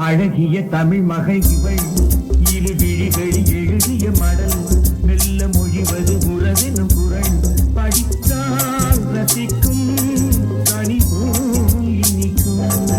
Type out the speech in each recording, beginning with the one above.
அழகிய தமிழ் மகள் இவள் இரு விழிகளில் எழுதிய மடல் மெல்ல மொழிவது உறவெனும் குரல் படித்தால் ரசிக்கும் கனி போல் இனிக்கும்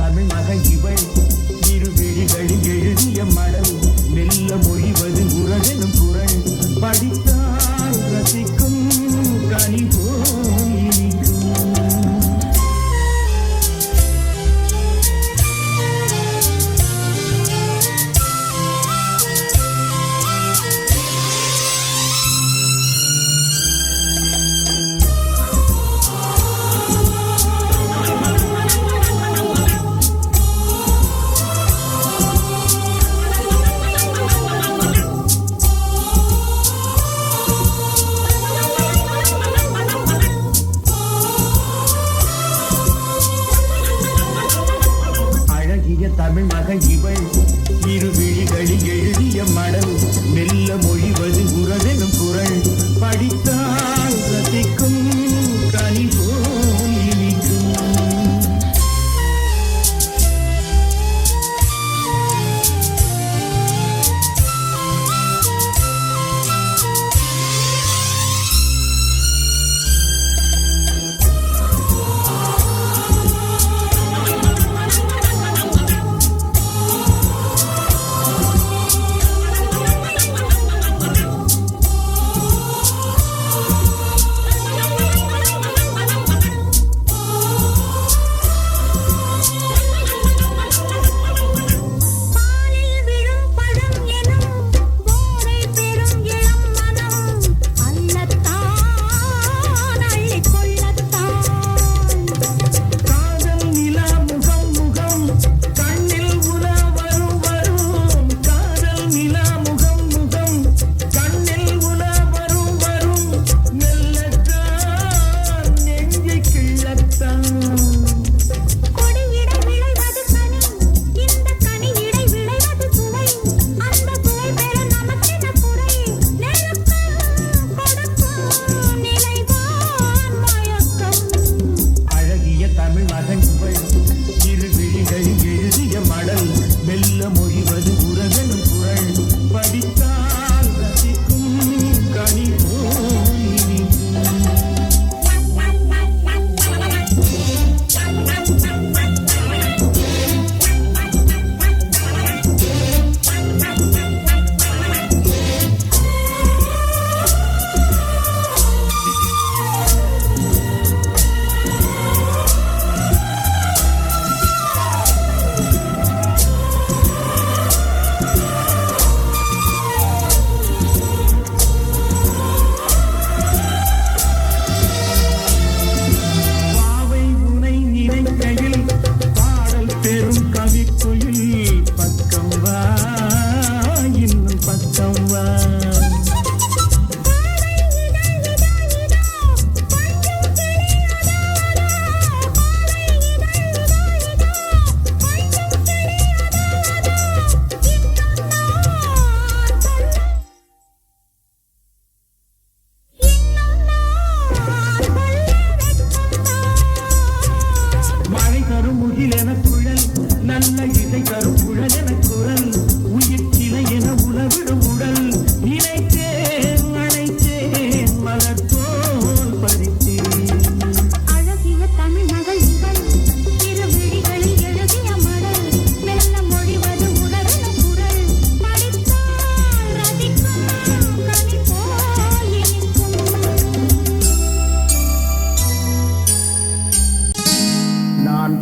தமிழ் மகள் இவள் இரு விழிகளில் எழுதிய மடல் மெல்ல மொழிவது உறவெனும் குரல் படித்தால் ரசிக்கும் கனி போல் இனிக்கும்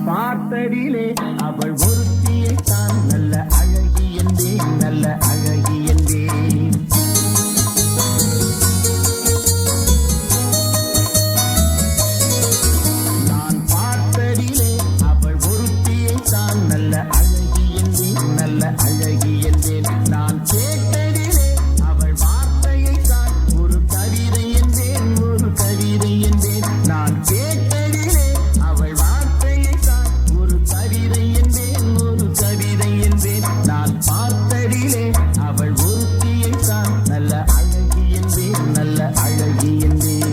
பார்த்ததிலே அவள் ஒருத்தியை தான் நல்ல அழகி என்றேன், நல்ல அழகி என்றேன். நான் பார்த்ததிலே அவள் ஒருத்தியை தான் நல்ல அழகி என்றேன், நல்ல அழகி என்றேன். நான் கேட்டதிலே அவள் வார்த்தையை தான் ஒரு கவிதை என்றேன், ஒரு கவிதை என்றேன். நான் கேட்டதிலே அவள் வார்த்தையை தான் ஒரு கவிதை என்றேன், ஒரு கவிதை என்றேன். நான் பார்த்ததிலே அவள் ஒருத்தியை தான் நல்ல அழகி என்றேன், நல்ல அழகி என்றேன்.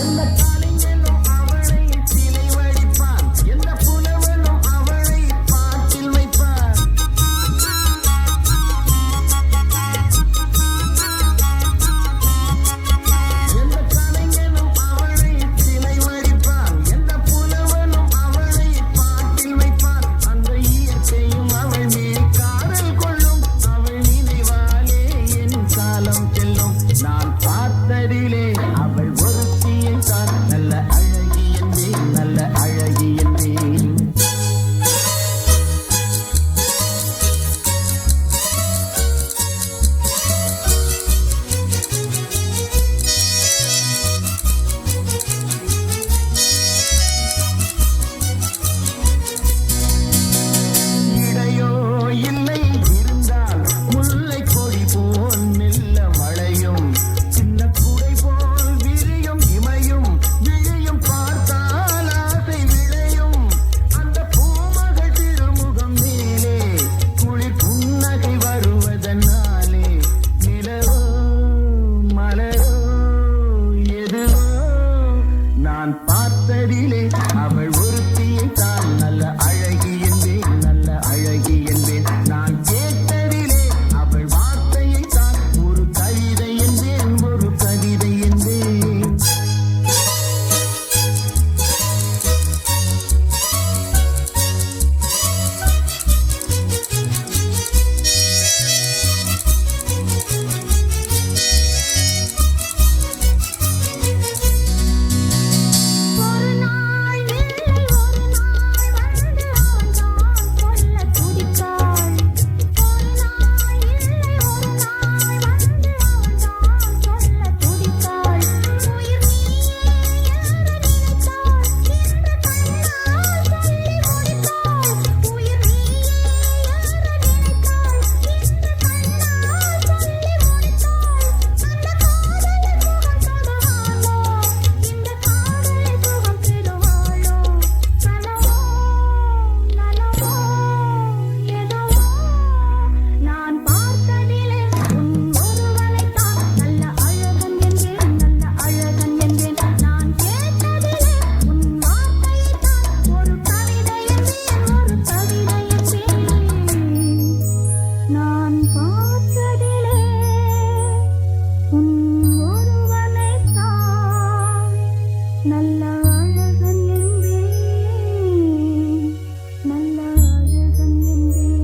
எந்த கலைஞனும் அவளை சிலை வடிப்பான், எந்த புலவனும் அவளை பாட்டில் வைப்பான். எந்த கலைஞனும் அவளை சிலை வடிப்பான், எந்த புலவனும் அவளை பாட்டில் வைப்பான். அந்த இயற்கையும் அவள் மேல் காதல் கொள்ளும், அவள் நினைவாலே என் காலம் செல்லும். நான் பார்த்ததிலே அவள் ஒருத்தியை தான் நல்ல அழகி என்றேன், நல்ல அழகி என்றேன். இடையோ இல்லை இருந்தால் முல்லை கொடி போல் மெல்ல மழையும், சின்ன குடை போல் விரியும் இமையும், விழியும் பார்த்தால் ஆசை விளையும். அந்த பூமகள் திருமுகம் மேலே குளிர் புன்னகை வருவதனாலே நிலவோ மலரோ எதுவோ நான் பார்த்ததிலே அவள் ஒருத்தியை தான் நல்ல அழகி என்பேன், நல்ல அழகி என்பேன். நான் கேட்டதிலே அவள் வார்த்தையை தான் ஒரு கவிதை என்பேன், ஒரு கவிதை என்பேன். ஒரு நாள் இல்லை ஒரு நாள் வந்து அவன்தான் சொல்ல துடித்தாள். ஒரு நாள் இல்லை ஒரு நாள் வந்து அவன்தான் சொல்ல துடித்தாள். உயிர் நீயே என்று நினைத்தாள், இந்த கண்ணால் சொல்லி முடித்தாள். உயிர் நீயே என்று நினைத்தாள், இந்த கண்ணால் சொல்லி முடித்தாள். அந்த காதலை சுகம் தொடுவாளோ, இந்த காதலை சுகம் பெறுவாளோ. நலவோ நலவோ எதவோ நான் பார்த்ததிலே உன் ஒருவனைத்தான் நல்ல அழகன் என்றேன், நல்ல அழகன் என்றேன். நான் கேட்டதிலே உன் வார்த்தையைத்தான் ஒரு கவிதை என்றேன், ஒரு கவிதை என்றேன். நான் பார்த்ததிலே உன் ஒருவனைத்தான் நல்ல அழகன் என்பேன், நல்ல அழகன் என்பேன்.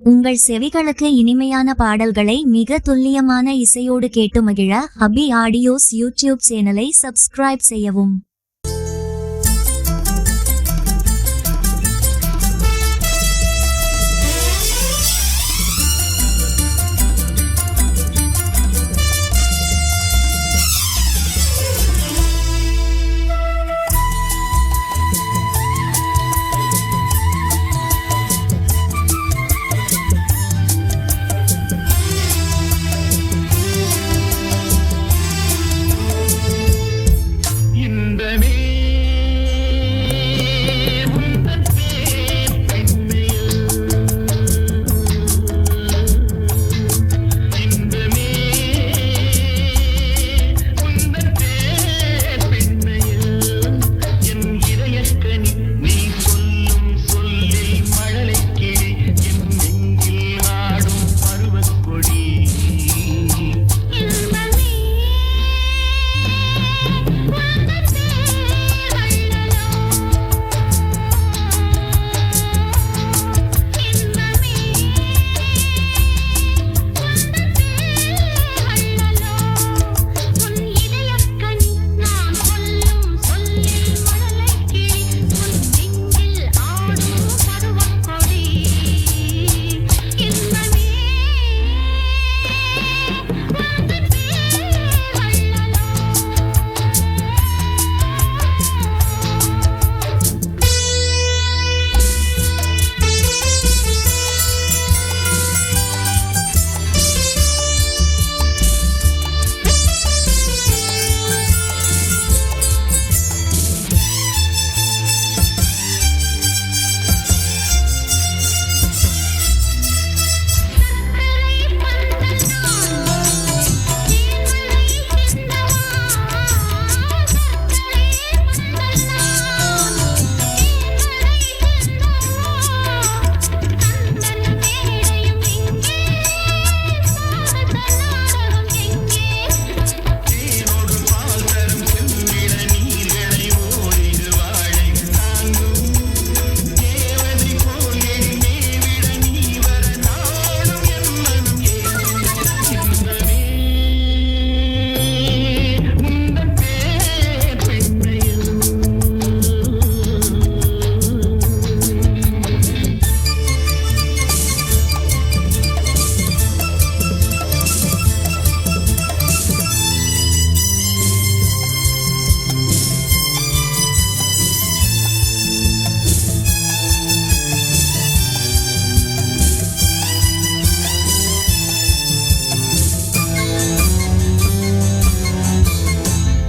உங்கள் செவிகளுக்கு இனிமையான பாடல்களை மிக துல்லியமான இசையோடு கேட்டு மகிழ அபி ஆடியோஸ் யூடியூப் சேனலை சப்ஸ்கிரைப் செய்யவும். இன்பமே உந்தன் பேர் பெண்மையில் இன்பமே உந்தன் பேர் பெண்மையில் என் இதயக்கனி நீ சொல்லும் சொல்லில் மழலைக் கிளி என் நெஞ்சில் ஆடும் பருவக்கொடி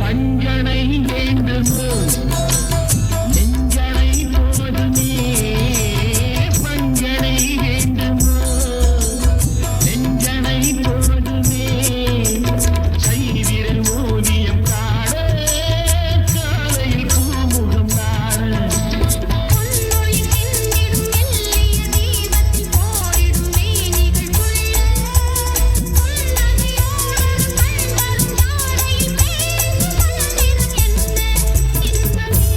பஞ்சனை வேண்டுமோ நெஞ்சனை போதுமே பஞ்சனை வேண்டுமோ நெஞ்சனை போதுமே கைவிரல் ஓவியம் காண காலையில் பூமுகம் காண இன்பமே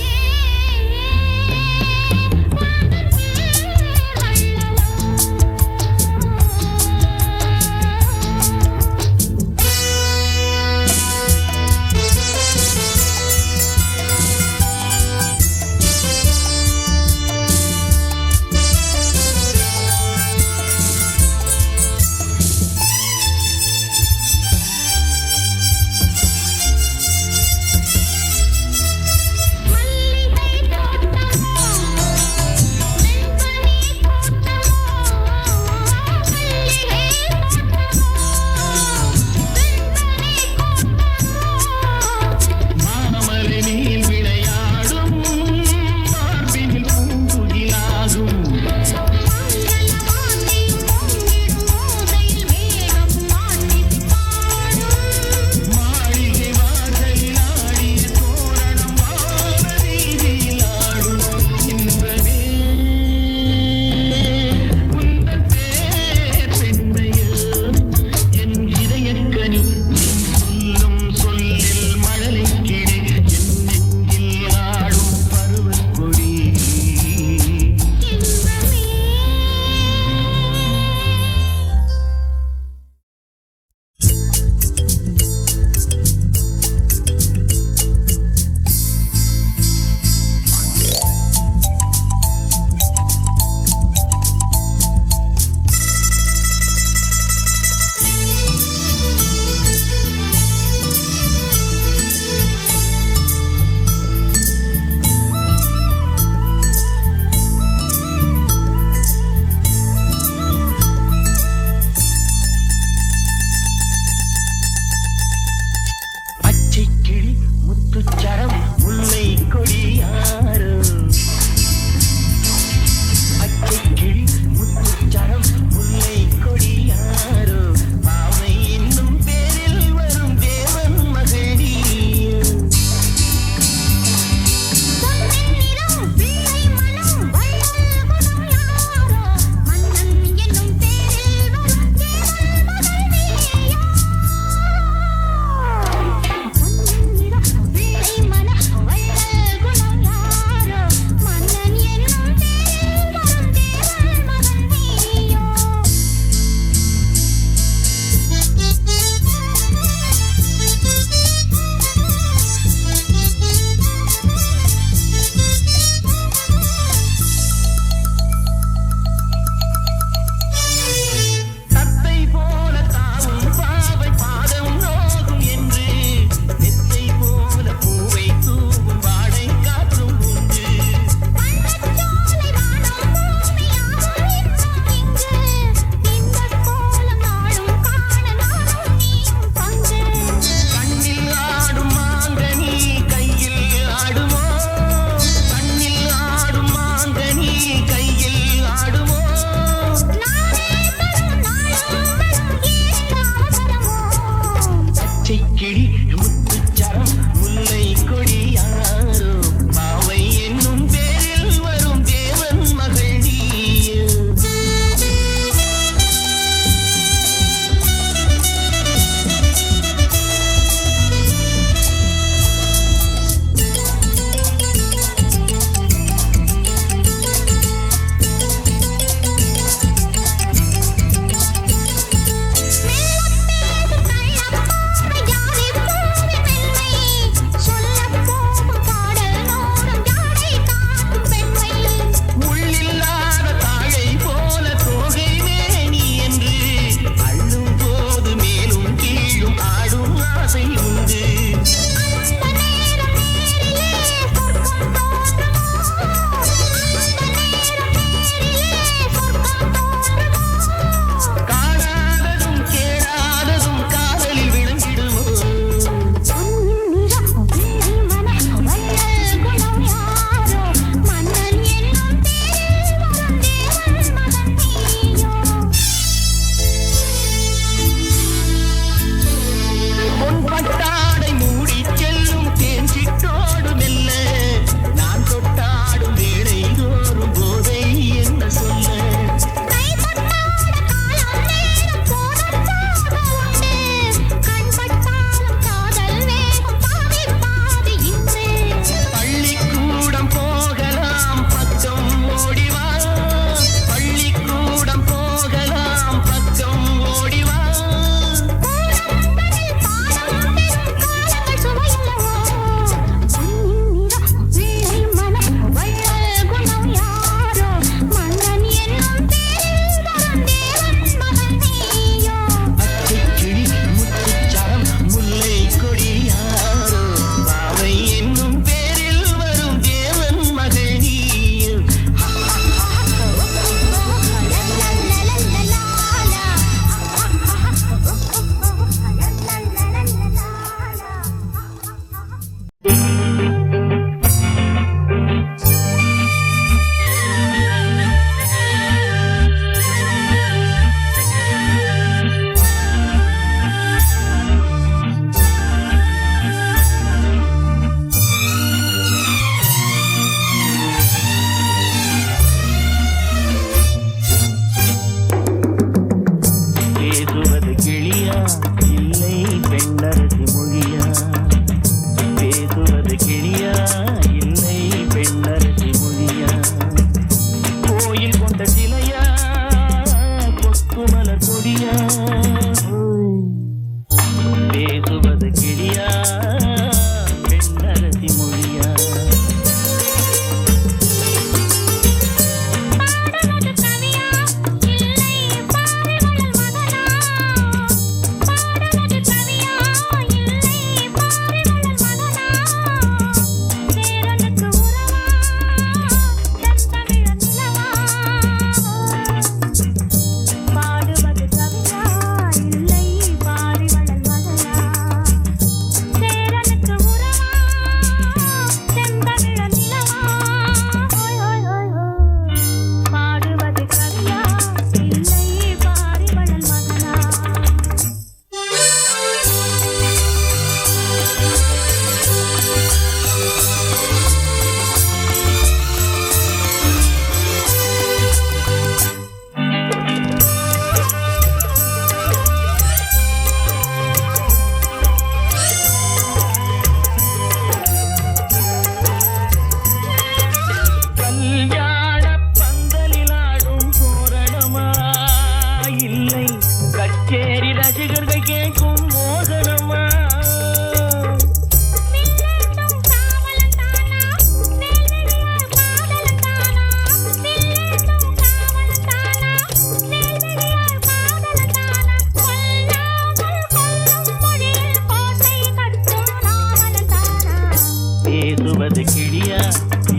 பேசுவது கிளியா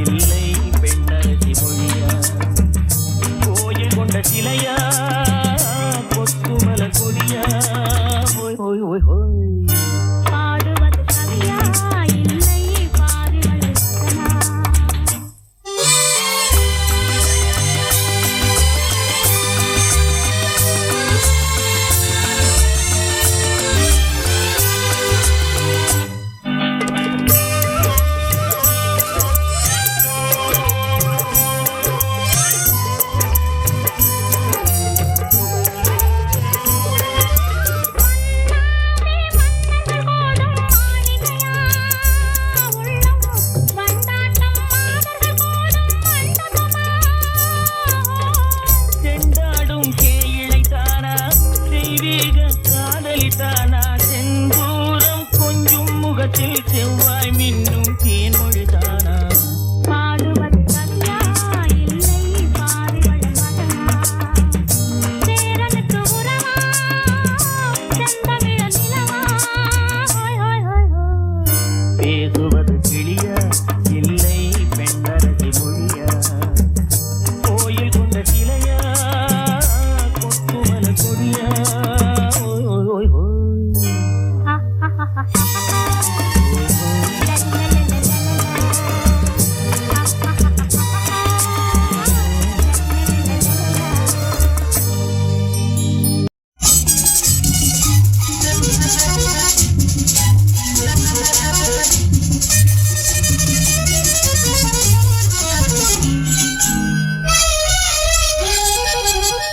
இல்லை பெண்ணரசி மொழியா கோயில் கொண்ட சிலையா கொத்துமல கொடியா ஓய் ஓய் ஓய் ஓய் பாடுவது கவியா இல்லை பாடுவது வசனா செண்டாடும் கேயிழைத்தானா தெய்வீக காதலித்தானா செந்தூரம் கொஞ்சும் முகத்தில் செவ்வாய் மின்னும் தேன்மொழிதானா பாடுவது கவியா இல்லை பாடுவது வசனா சேரனுக்கு உறவா செந்தமிழ நிலவா ஹோய் ஹோய் ஹோய் ஹோய் பேசுவது கிளியா இல்லை பெண்ணரசி மொழியா கோயில் கொண்ட சிலையா கொத்துமல கொடியா ஓய் ஓய் ஓய் ஓய் ஹா ஹா ஹா ஹா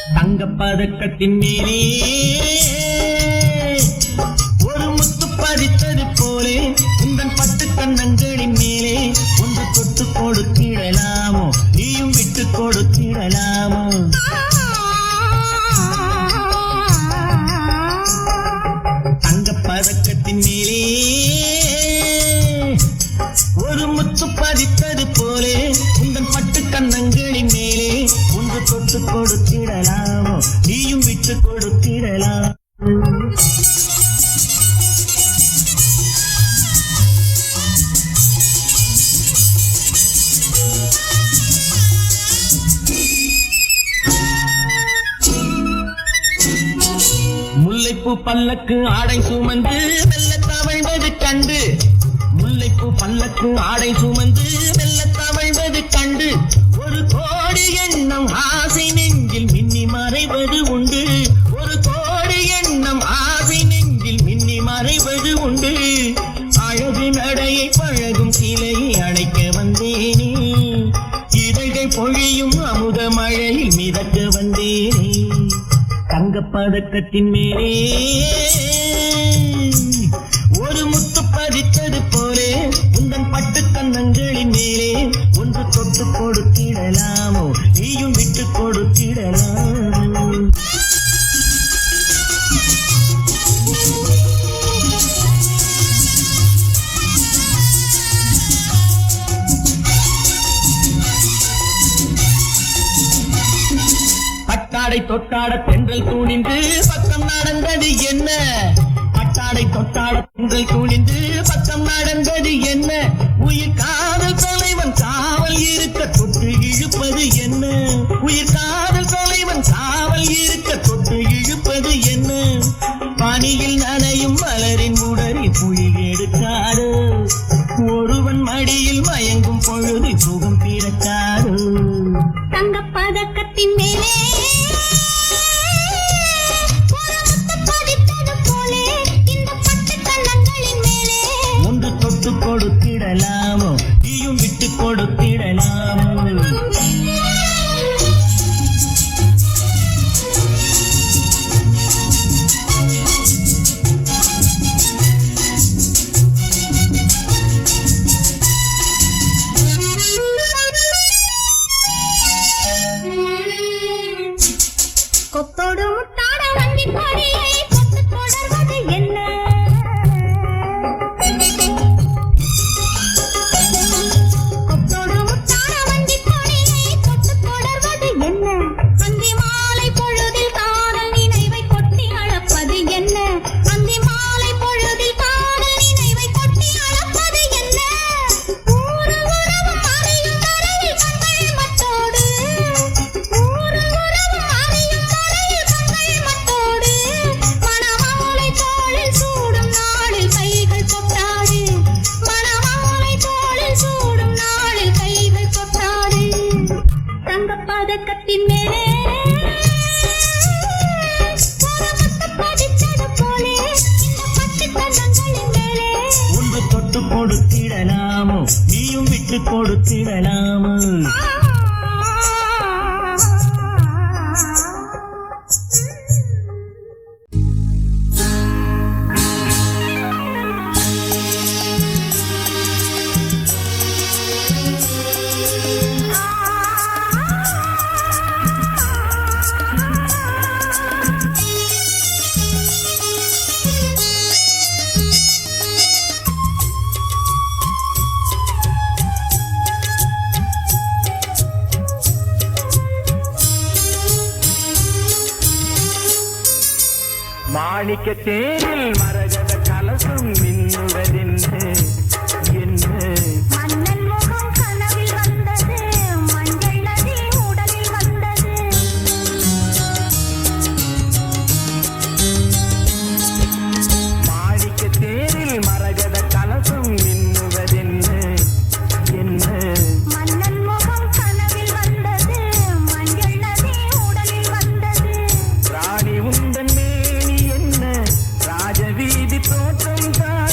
தங்கப்பதக்கத்தின் மேலே ஒரு முத்து பதித்தது போலே உங்கள் பட்டு கண்ணங்களின் மேலே ஒன்று தொட்டு கொடுத்திடலாமோ நீயும் விட்டு கொடுத்திடலாமோ தங்கப்பதக்கத்தின் மேலே ஒரு முத்து பதித்தது போலே உங்கள் பட்டு கண்ணங்களின் மேலே ஒன்று தொட்டு கொடுத்திடலாமோ நீயும் விட்டு கொடுத்திடலாம் முல்லைப்பூ பல்லக்கு ஆடை சுமந்து மெல்ல தவழ்வது கண்டு முல்லைப்பூ பல்லக்கு ஆடை சுமந்து மெல்ல தவழ்வது கண்டு ஒரு கோடி எண்ணம் ஆசை நெஞ்சில் மின்னி மறைவது உண்டு ஒரு கோடி எண்ணம் ஆசை நெஞ்சில் மின்னி மறைவது உண்டு அழகு நடையை பழகும் சிலையை அழைக்க வந்தேனே இதழ்கள் பொழியும் அமுத மழையில் மிதக்க வந்தேனே தங்கப்பதக்கத்தின் மேலே ஒரு முத்து பதித்தது போலே உந்தன் பட்டு கண்ணங்களின் மேலே ஒன்று தொட்டு கொடுத்திடலாமோ நீயும் விட்டு கொடுத்திடலாமோ பட்டாடை தொட்டாட தென்றல் துணிந்து பக்கம் நடந்தது என்ன பட்டாடை தொட்டாட தென்றல் துணிந்து பக்கம் நடந்தது என்ன உயிர் காதல் தலைவன் காவல் இருக்க தொட்டு இழுப்பது என்ன உயிர் காதல் தலைவன் காவல் இருக்க தொட்டு இழுப்பது என்ன பனியில் நனையும் மலரின் உடலில் புயல் எடுக்காது ஒருவன் மடியில் மயங்கும் பொழுது சுகம் பிறக்காது தங்கப்பதக்கத்தின் மேலே ஒரு முத்து பதித்தது போலே இந்த பட்டு கண்ணங்களின் மேலே ஒன்று தொட்டு கொடுத்திடலாமோ நீயும் விட்டு கொடுத்திடலாமோ கொத்தோடு முத்தாட வண்டி கொடியை கொத்து தொடர்வது என்ன கொடுத்திடலாமோ நீயும் விட்டு கொடுத்திடலாமோ மாணிக்க தேரில் மரகத கலசம் மின்னுவதென்று என்ன மன்னன் முகம் கனவில் வந்தது மஞ்சள் நதி உடலில் வந்தது மாணிக்க தேரில் மரகத கலசம் மின்னுவதென்று என்ன மன்னன் முகம் கனவில் வந்தது மஞ்சள் நதி உடலில் வந்தது ராணி உந்தன் மேனி என்ன ராஜவீதி தோற்றம் தான்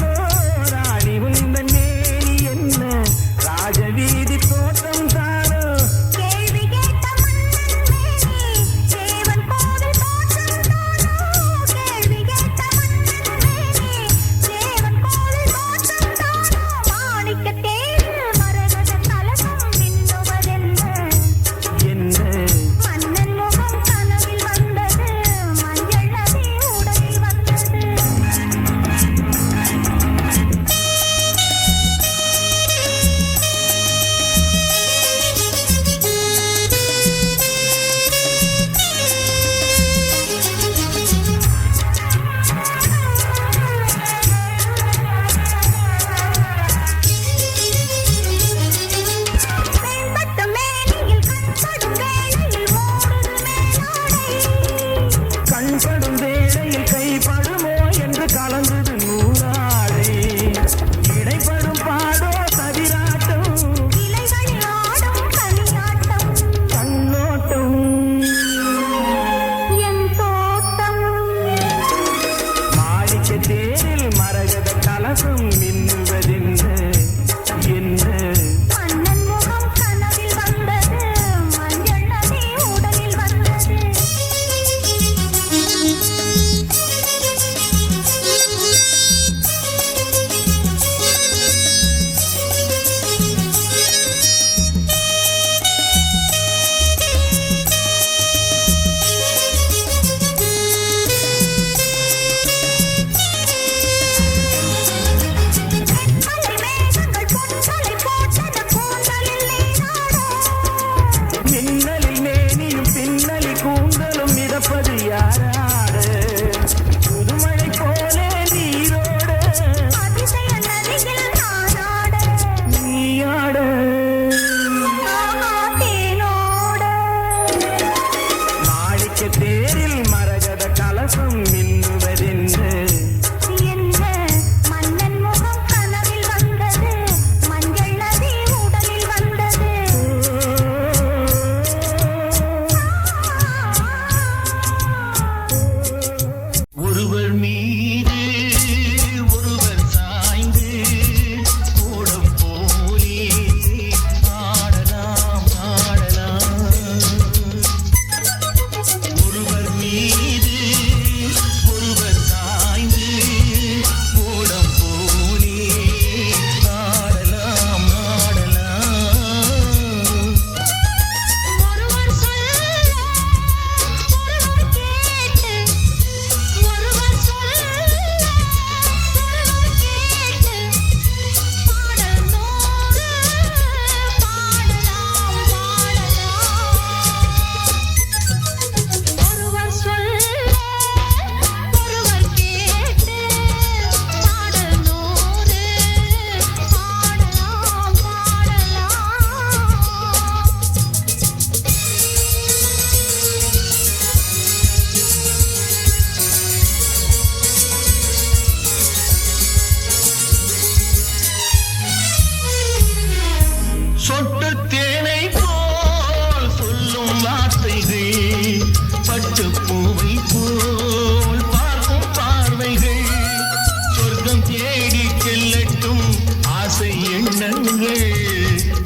ஆசை எண்ணங்கள்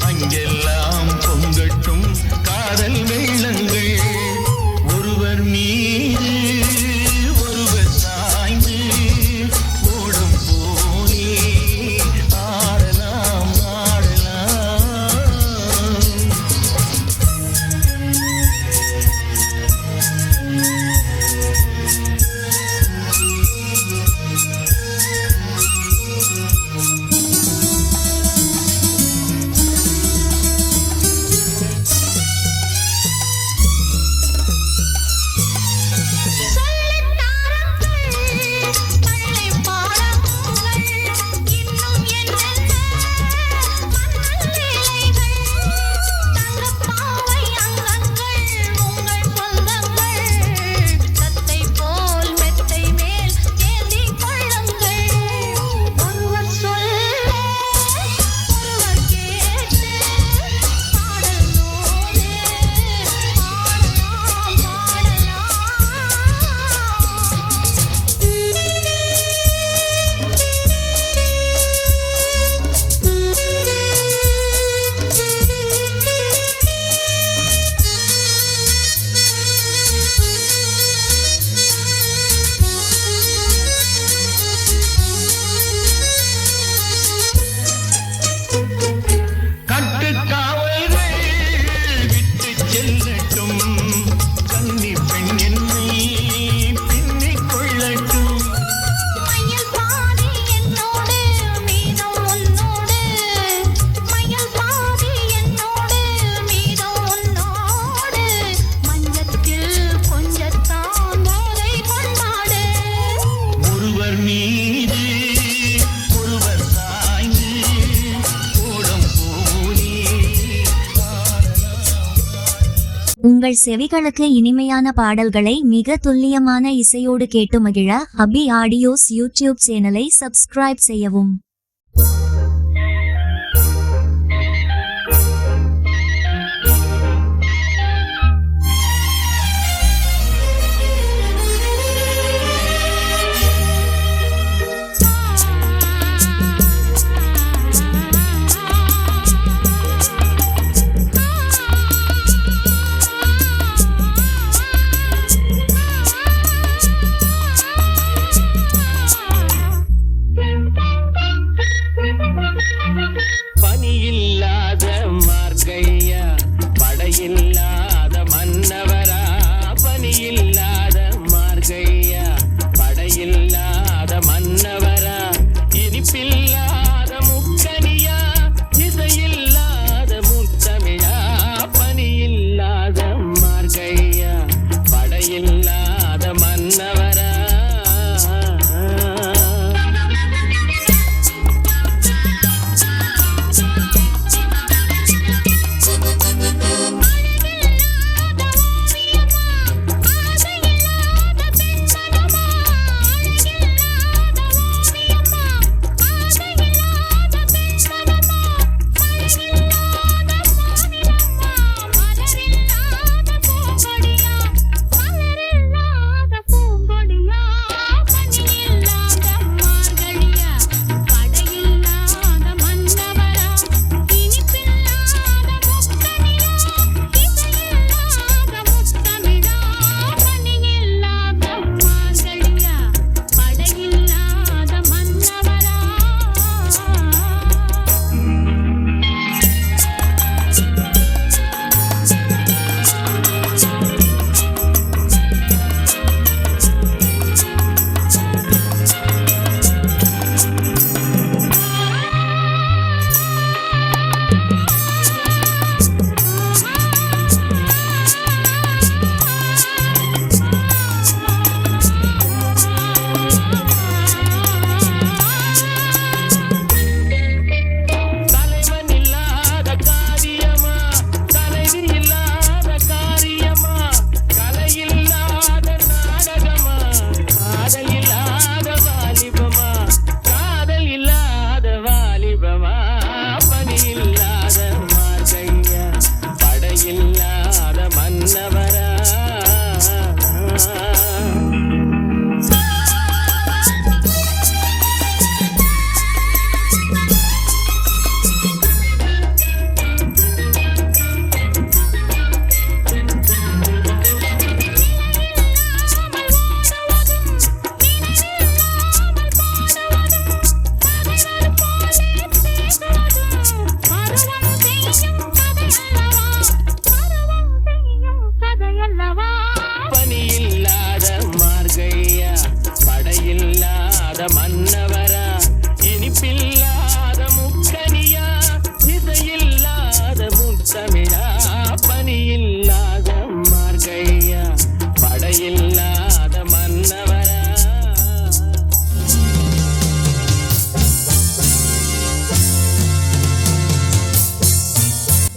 அங்கெல்லாம் பொங்கட்டும் காதல் வெள்ளங்கள் ஒருவர் மீது ஒருவர் சாய்ந்து ஓடும் போலே ஆடலாம் ஆடலாம். உங்கள் செவிகளுக்கு இனிமையான பாடல்களை மிக துல்லியமான இசையோடு கேட்டு மகிழ அபி ஆடியோஸ் யூடியூப் சேனலை சப்ஸ்கிரைப் செய்யவும்.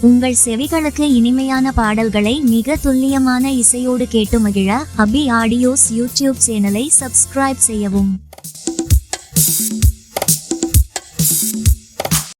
உங்கள் செவிகளுக்கு இனிமையான பாடல்களை மிக துல்லியமான இசையோடு கேட்டு மகிழ அபி ஆடியோஸ் யூடியூப் சேனலை சப்ஸ்கிரைப் செய்யவும்.